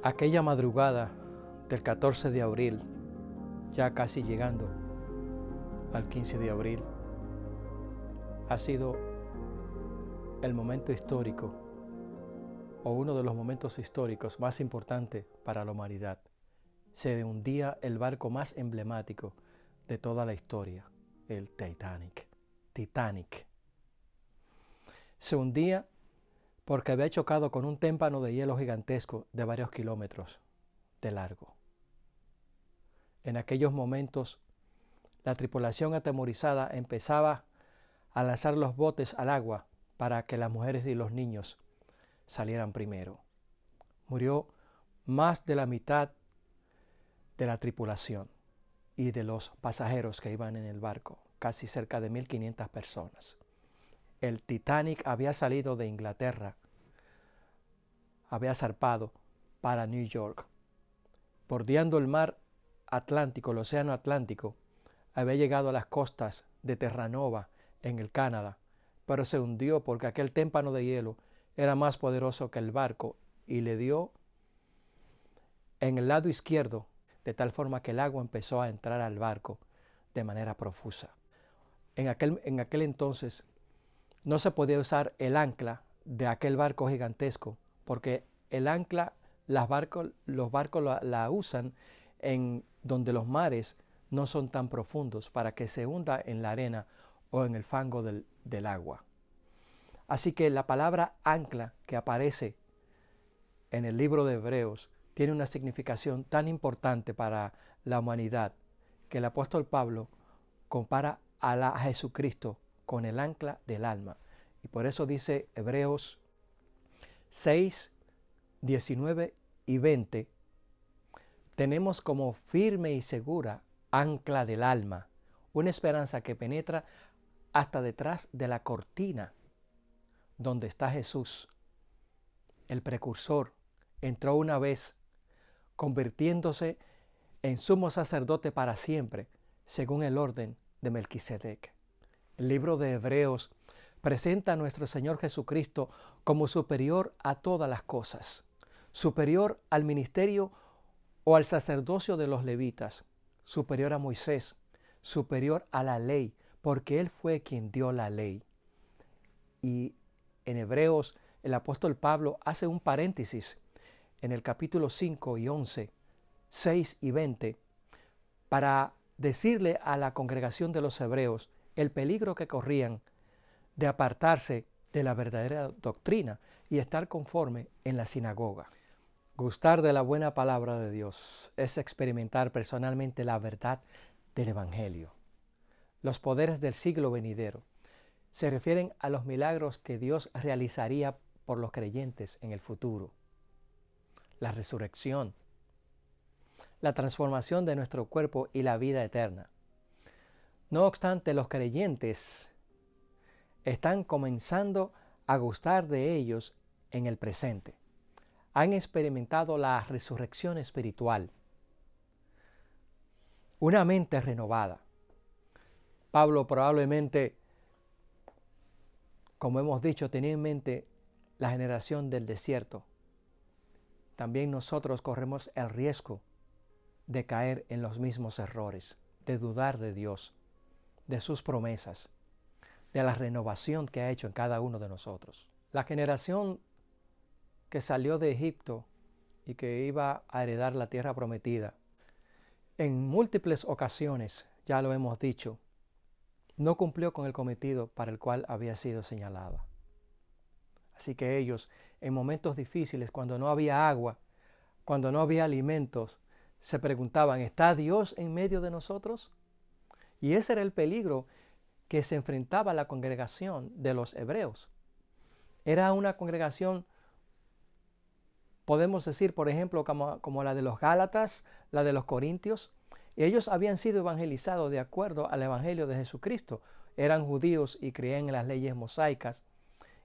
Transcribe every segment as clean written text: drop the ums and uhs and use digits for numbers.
Aquella madrugada del 14 de abril, ya casi llegando al 15 de abril, ha sido el momento histórico o uno de los momentos históricos más importantes para la humanidad. Se hundía el barco más emblemático de toda la historia, el Titanic. Se hundía porque había chocado con un témpano de hielo gigantesco de varios kilómetros de largo. En aquellos momentos, la tripulación atemorizada empezaba a lanzar los botes al agua para que las mujeres y los niños salieran primero. Murió más de la mitad de la tripulación y de los pasajeros que iban en el barco, casi cerca de 1.500 personas. El Titanic había salido de Inglaterra, había zarpado para New York. Bordeando el mar Atlántico, el océano Atlántico, había llegado a las costas de Terranova, en el Canadá, pero se hundió porque aquel témpano de hielo era más poderoso que el barco y le dio en el lado izquierdo, de tal forma que el agua empezó a entrar al barco de manera profusa. En aquel entonces no se podía usar el ancla de aquel barco gigantesco, porque el ancla los barcos la usan en donde los mares no son tan profundos para que se hunda en la arena o en el fango del agua. Así que la palabra ancla que aparece en el libro de Hebreos tiene una significación tan importante para la humanidad que el apóstol Pablo compara a Jesucristo con el ancla del alma. Y por eso dice Hebreos 6, 19 y 20, tenemos como firme y segura ancla del alma, una esperanza que penetra hasta detrás de la cortina donde está Jesús. El precursor entró una vez, convirtiéndose en sumo sacerdote para siempre, según el orden de Melquisedec. El libro de Hebreos presenta a nuestro Señor Jesucristo como superior a todas las cosas, superior al ministerio o al sacerdocio de los levitas, superior a Moisés, superior a la ley, porque Él fue quien dio la ley. Y en Hebreos el apóstol Pablo hace un paréntesis en el capítulo 5 y 11, 6 y 20, para decirle a la congregación de los hebreos el peligro que corrían de apartarse de la verdadera doctrina y estar conforme en la sinagoga. Gustar de la buena palabra de Dios es experimentar personalmente la verdad del Evangelio. Los poderes del siglo venidero se refieren a los milagros que Dios realizaría por los creyentes en el futuro. La resurrección, la transformación de nuestro cuerpo y la vida eterna. No obstante, los creyentes están comenzando a gustar de ellos en el presente. Han experimentado la resurrección espiritual, una mente renovada. Pablo probablemente, como hemos dicho, tenía en mente la generación del desierto. También nosotros corremos el riesgo de caer en los mismos errores, de dudar de Dios, de sus promesas, de la renovación que ha hecho en cada uno de nosotros. La generación que salió de Egipto y que iba a heredar la tierra prometida, en múltiples ocasiones, ya lo hemos dicho, no cumplió con el cometido para el cual había sido señalada. Así que ellos, en momentos difíciles, cuando no había agua, cuando no había alimentos, se preguntaban, ¿está Dios en medio de nosotros? Y ese era el peligro que se enfrentaba la congregación de los hebreos. Era una congregación, podemos decir, por ejemplo, como la de los Gálatas, la de los Corintios. Ellos habían sido evangelizados de acuerdo al evangelio de Jesucristo. Eran judíos y creían en las leyes mosaicas.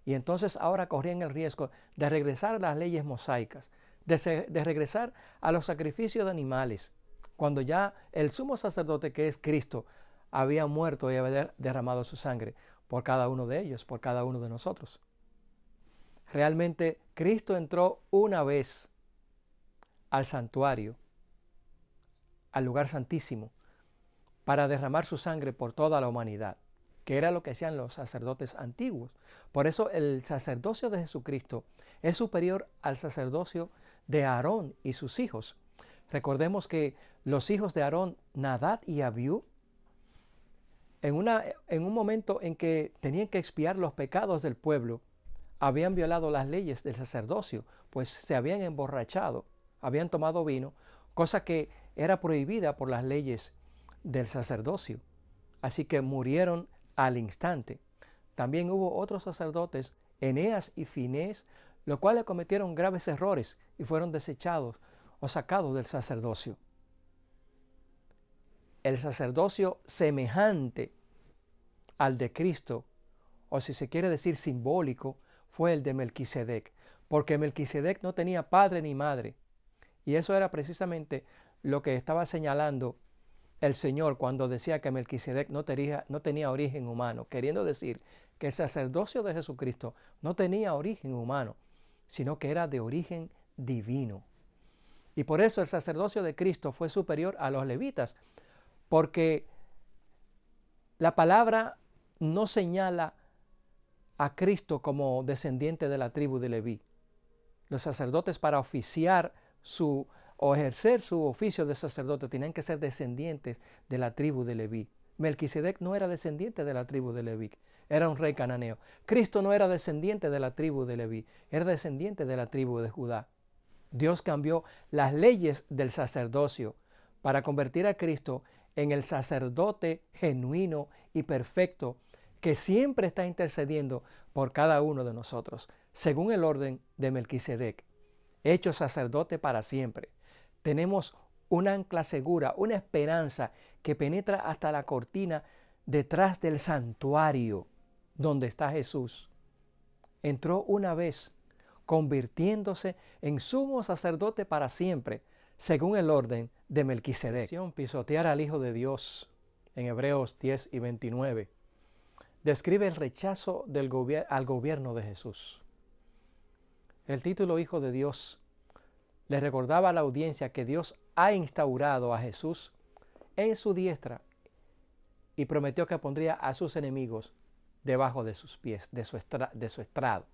Y entonces ahora corrían el riesgo de regresar a las leyes mosaicas, de regresar a los sacrificios de animales, cuando ya el sumo sacerdote, que es Cristo, había muerto y había derramado su sangre por cada uno de ellos, por cada uno de nosotros. Realmente Cristo entró una vez al santuario, al lugar santísimo, para derramar su sangre por toda la humanidad, que era lo que hacían los sacerdotes antiguos. Por eso el sacerdocio de Jesucristo es superior al sacerdocio de Aarón y sus hijos. Recordemos que los hijos de Aarón, Nadab y Abiú, en un momento en que tenían que expiar los pecados del pueblo, habían violado las leyes del sacerdocio, pues se habían emborrachado, habían tomado vino, cosa que era prohibida por las leyes del sacerdocio. Así que murieron al instante. También hubo otros sacerdotes, Eneas y Finés, los cuales cometieron graves errores y fueron desechados o sacados del sacerdocio. El sacerdocio semejante al de Cristo, o si se quiere decir simbólico, fue el de Melquisedec, porque Melquisedec no tenía padre ni madre, y eso era precisamente lo que estaba señalando el Señor cuando decía que Melquisedec no tenía origen humano, queriendo decir que el sacerdocio de Jesucristo no tenía origen humano, sino que era de origen divino. Y por eso el sacerdocio de Cristo fue superior a los levitas, porque la palabra no señala a Cristo como descendiente de la tribu de Leví. Los sacerdotes, para oficiar o ejercer su oficio de sacerdote, tenían que ser descendientes de la tribu de Leví. Melquisedec no era descendiente de la tribu de Leví, era un rey cananeo. Cristo no era descendiente de la tribu de Leví, era descendiente de la tribu de Judá. Dios cambió las leyes del sacerdocio para convertir a Cristo en el sacerdote genuino y perfecto que siempre está intercediendo por cada uno de nosotros, según el orden de Melquisedec, hecho sacerdote para siempre. Tenemos una ancla segura, una esperanza que penetra hasta la cortina detrás del santuario donde está Jesús. Entró una vez, convirtiéndose en sumo sacerdote para siempre, según el orden de Melquisedec. Pisotear al Hijo de Dios, en Hebreos 10 y 29, describe el rechazo al gobierno de Jesús. El título Hijo de Dios le recordaba a la audiencia que Dios ha instaurado a Jesús en su diestra y prometió que pondría a sus enemigos debajo de sus pies, de su estrado.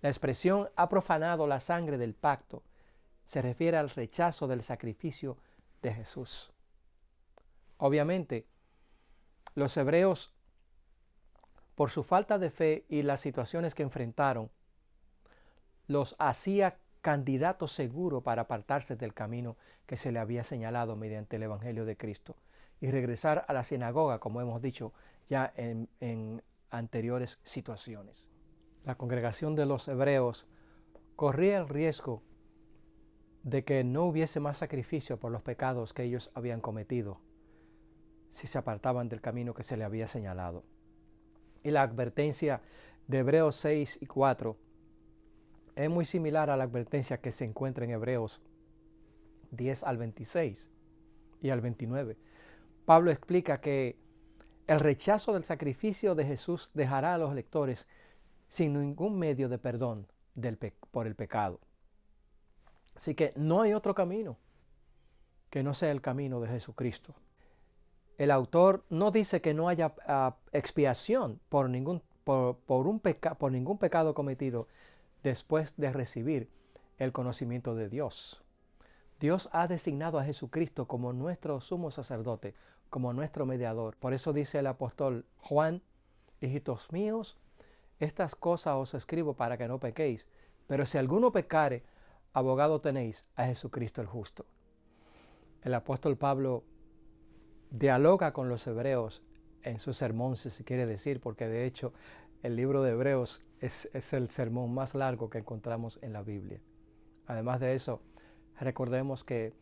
La expresión ha profanado la sangre del pacto se refiere al rechazo del sacrificio de Jesús. Obviamente, los hebreos, por su falta de fe y las situaciones que enfrentaron, los hacía candidatos seguros para apartarse del camino que se le había señalado mediante el Evangelio de Cristo y regresar a la sinagoga, como hemos dicho ya en anteriores situaciones. La congregación de los hebreos corría el riesgo de que no hubiese más sacrificio por los pecados que ellos habían cometido si se apartaban del camino que se le había señalado. Y la advertencia de Hebreos 6 y 4 es muy similar a la advertencia que se encuentra en Hebreos 10 al 26 y al 29. Pablo explica que el rechazo del sacrificio de Jesús dejará a los lectores sin ningún medio de perdón por el pecado. Así que no hay otro camino que no sea el camino de Jesucristo. El autor no dice que no haya expiación por ningún pecado cometido después de recibir el conocimiento de Dios. Dios ha designado a Jesucristo como nuestro sumo sacerdote, como nuestro mediador. Por eso dice el apóstol Juan: hijitos míos, estas cosas os escribo para que no pequéis, pero si alguno pecare, abogado tenéis a Jesucristo el justo. El apóstol Pablo dialoga con los hebreos en su sermón, si se quiere decir, porque de hecho el libro de Hebreos es el sermón más largo que encontramos en la Biblia. Además de eso, recordemos que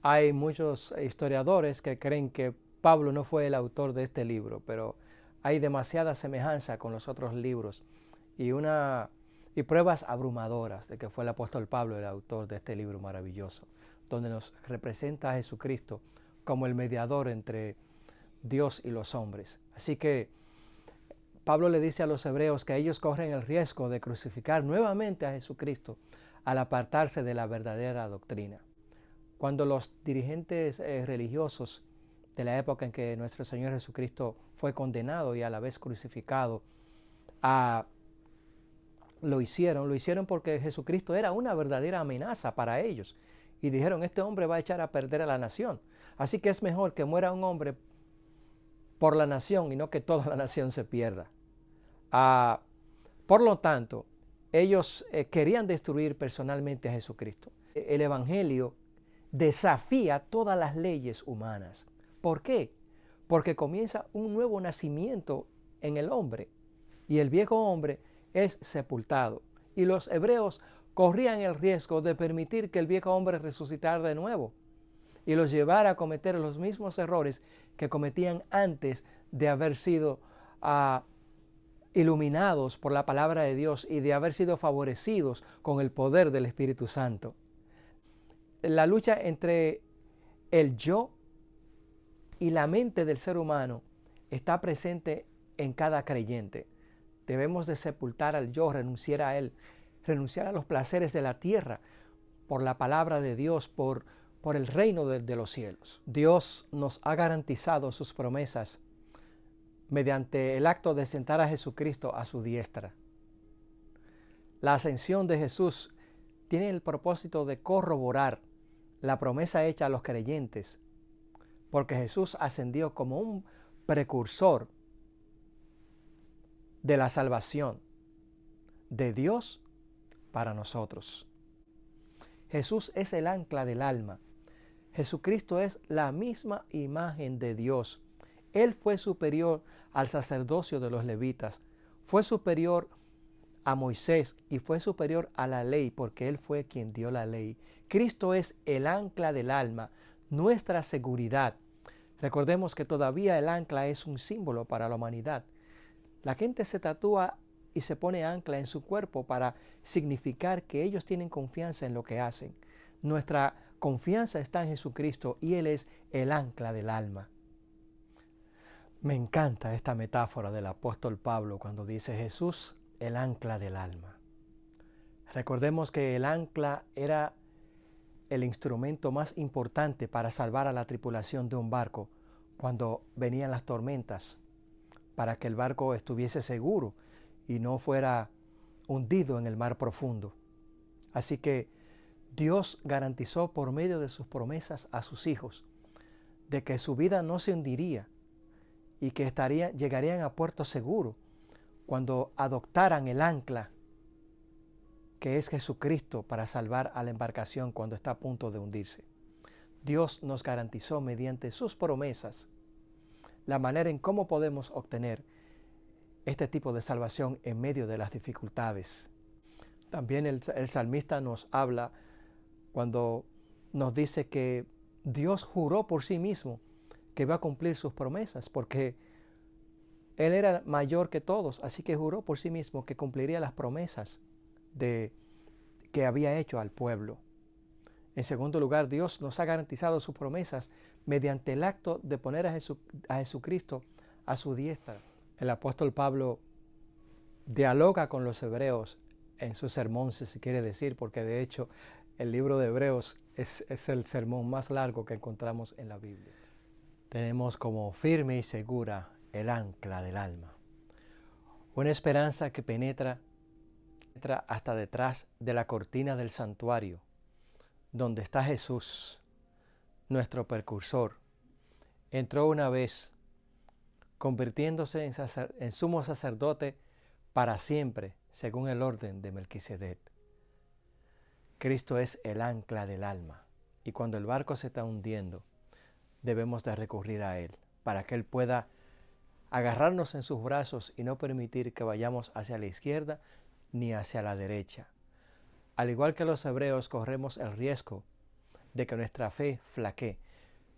hay muchos historiadores que creen que Pablo no fue el autor de este libro, pero hay demasiada semejanza con los otros libros y pruebas abrumadoras de que fue el apóstol Pablo el autor de este libro maravilloso, donde nos representa a Jesucristo como el mediador entre Dios y los hombres. Así que Pablo le dice a los hebreos que ellos corren el riesgo de crucificar nuevamente a Jesucristo al apartarse de la verdadera doctrina. Cuando los dirigentes religiosos de la época en que nuestro Señor Jesucristo fue condenado y a la vez crucificado, lo hicieron porque Jesucristo era una verdadera amenaza para ellos. Y dijeron, este hombre va a echar a perder a la nación. Así que es mejor que muera un hombre por la nación y no que toda la nación se pierda. Por lo tanto, ellos querían destruir personalmente a Jesucristo. El Evangelio desafía todas las leyes humanas. ¿Por qué? Porque comienza un nuevo nacimiento en el hombre y el viejo hombre es sepultado. Y los hebreos corrían el riesgo de permitir que el viejo hombre resucitara de nuevo y los llevara a cometer los mismos errores que cometían antes de haber sido iluminados por la palabra de Dios y de haber sido favorecidos con el poder del Espíritu Santo. La lucha entre el yo y la mente del ser humano está presente en cada creyente. Debemos de sepultar al yo, renunciar a él, renunciar a los placeres de la tierra por la palabra de Dios, por el reino de los cielos. Dios nos ha garantizado sus promesas mediante el acto de sentar a Jesucristo a su diestra. La ascensión de Jesús tiene el propósito de corroborar la promesa hecha a los creyentes, porque Jesús ascendió como un precursor de la salvación de Dios para nosotros. Jesús es el ancla del alma. Jesucristo es la misma imagen de Dios. Él fue superior al sacerdocio de los levitas, fue superior a Moisés y fue superior a la ley porque Él fue quien dio la ley. Cristo es el ancla del alma, nuestra seguridad. Recordemos que todavía el ancla es un símbolo para la humanidad. La gente se tatúa y se pone ancla en su cuerpo para significar que ellos tienen confianza en lo que hacen. Nuestra confianza está en Jesucristo y Él es el ancla del alma. Me encanta esta metáfora del apóstol Pablo cuando dice Jesús, el ancla del alma. Recordemos que el ancla era el instrumento más importante para salvar a la tripulación de un barco cuando venían las tormentas, para que el barco estuviese seguro y no fuera hundido en el mar profundo. Así que Dios garantizó por medio de sus promesas a sus hijos de que su vida no se hundiría y que llegarían a puerto seguro cuando adoptaran el ancla que es Jesucristo para salvar a la embarcación cuando está a punto de hundirse. Dios nos garantizó mediante sus promesas la manera en cómo podemos obtener este tipo de salvación en medio de las dificultades. También el salmista nos habla cuando nos dice que Dios juró por sí mismo que va a cumplir sus promesas, porque Él era mayor que todos, así que juró por sí mismo que cumpliría las promesas que había hecho al pueblo. En segundo lugar, Dios nos ha garantizado sus promesas mediante el acto de poner a Jesucristo a su diestra. El apóstol Pablo dialoga con los hebreos en su sermón, si se quiere decir, porque de hecho el libro de Hebreos es el sermón más largo que encontramos en la Biblia. Tenemos como firme y segura el ancla del alma. Una esperanza que penetra hasta detrás de la cortina del santuario, donde está Jesús, nuestro precursor. Entró una vez, convirtiéndose en sumo sacerdote para siempre, según el orden de Melquisedec. Cristo es el ancla del alma, y cuando el barco se está hundiendo, debemos de recurrir a Él, para que Él pueda agarrarnos en sus brazos y no permitir que vayamos hacia la izquierda ni hacia la derecha. Al igual que los hebreos, corremos el riesgo de que nuestra fe flaquee,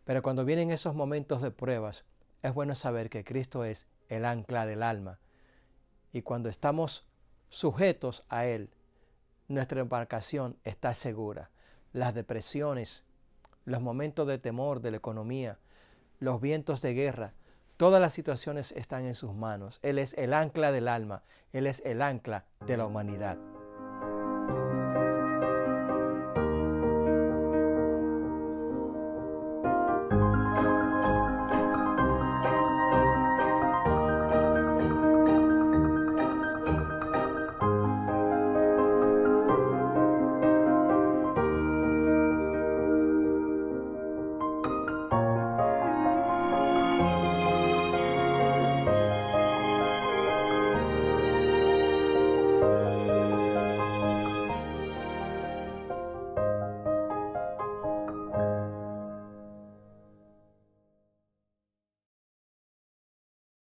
pero cuando vienen esos momentos de pruebas, es bueno saber que Cristo es el ancla del alma, y cuando estamos sujetos a Él, nuestra embarcación está segura. Las depresiones, los momentos de temor de la economía, los vientos de guerra, todas las situaciones están en sus manos. Él es el ancla del alma, Él es el ancla de la humanidad.